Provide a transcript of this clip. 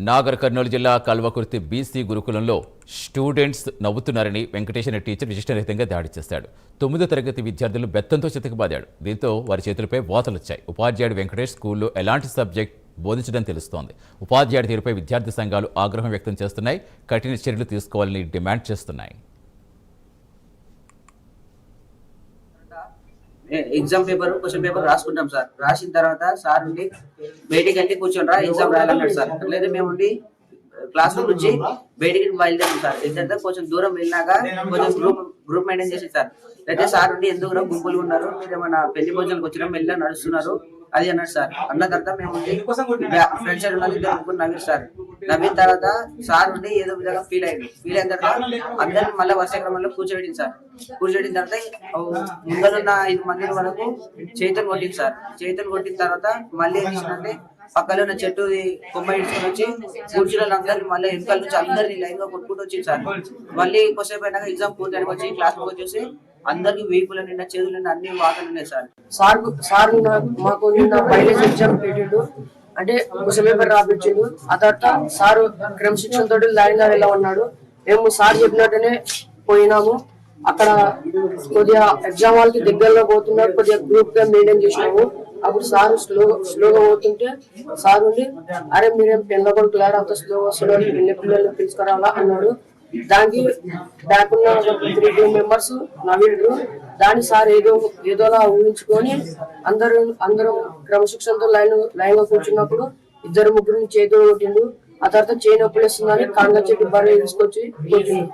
నాగర్ కర్నూలు జిల్లా కల్వకుర్తి బీసీ గురుకులంలో స్టూడెంట్స్ నవ్వుతున్నారని వెంకటేష్ అనే టీచర్ విశిష్టరహితంగా దాడి చేశాడు. 9వ తరగతి విద్యార్థులు బెత్తంతో చితకబాదాడు. దీంతో వారి చేతులపై వాతలొచ్చాయి. ఉపాధ్యాయుడు వెంకటేష్ స్కూల్లో ఎలాంటి సబ్జెక్ట్ బోధించడం తెలుస్తోంది. ఉపాధ్యాయుడి తీరుపై విద్యార్థి సంఘాలు ఆగ్రహం వ్యక్తం చేస్తున్నాయి. కఠిన చర్యలు తీసుకోవాలని డిమాండ్ చేస్తున్నాయి. ఎగ్జామ్ పేపర్ క్వశ్చన్ పేపర్ రాసుకుంటాం సార్. రాసిన తర్వాత సార్ ఉండి బయటికి వెళ్ళి కూర్చొని రా ఎగ్జామ్ రాయాలన్నాడు సార్. లేదా మేము ఉండి క్లాస్ రూమ్ నుంచి బయటికి బయలుదేరాం సార్. ఇద్దరితో కొంచెం దూరం వెళ్ళినాక కొంచెం గ్రూప్ మెయింటైన్ చేసి సార్. అయితే సార్ ఉండి ఎందుకు గుంపులు ఉన్నారు, మీరు ఏమన్నా పెళ్లి భోజనాలకు వచ్చినా మెల్ల నడుస్తున్నారు అది అన్నాడు సార్. అన్న తర్వాత మేము ఫ్రెండ్స్ ఇద్దరు ముగ్గురు నవ్వారు సార్. నవ్విన తర్వాత సార్ ఉండి ఏదో విధంగా ఫీల్ అయిన తర్వాత అందరిని మళ్ళీ వర్ష క్రమంలో కూర్చోబెట్టింది సార్. కూర్చోబెట్టిన తర్వాత ముందరున్న 5 మంది వరకు చేతులు కొట్టింది సార్. చేతులు కొట్టిన తర్వాత మళ్ళీ ఏం చేసిందంటే పక్కలో ఉన్న చెట్టు కొమ్మ ఇడ్చుకొని వచ్చి కూర్చున్న అందరిని మళ్ళీ వెనకాల నుంచి అందరినీ లైన్ గా కొట్టుకుంటూ వచ్చింది సార్. మళ్ళీ కొద్దిసేపు అయినాక ఎగ్జామ్ పూర్తి వచ్చి క్లాస్ వచ్చేసి అందరికి వీపుల నిండా చేతుల నిండా అన్ని వాతలు ఉన్నాయి సార్. సార్ మాకు నిన్న బయాలజీ ఎగ్జామ్ పెట్టిండు, అంటే క్వశ్చన్ పేపర్ రాపించిండు. ఆ తర్వాత సార్ క్రమశిక్షణ తోటి లైన్ గా వెళ్ళా ఉన్నాడు. మేము సార్ చెప్పినట్టునే పోయినాము. అక్కడ కొద్దిగా ఎగ్జామ్ వాళ్ళకి దగ్గరలో పోతున్నారు, కొద్దిగా గ్రూప్ గా మెయింటైన్ చేసినాము. అప్పుడు సార్ స్లోగా పోతుంటే సార్ ఉండి అరే మీరేం పెళ్ళ కొడుకులారా అంత స్లోగా వస్తున్నారు, ఎన్ని పిల్లల్ని పిలుచుకురావాలా అన్నాడు. దానికి బ్యాక్ ఉన్న 3 మెంబర్స్ నవ్విండ్రు. దాన్ని సార్ ఏదోలా ఊహించుకొని అందరూ క్రమశిక్షణతో లైన్ గా కూర్చున్నప్పుడు 2 ముగ్గురిని చేతులు కొట్టిండు. ఆ తర్వాత చేయి నొప్పి వస్తుందని కాంగా చెట్టు బర్రె తీసుకొచ్చి కొట్టిండు.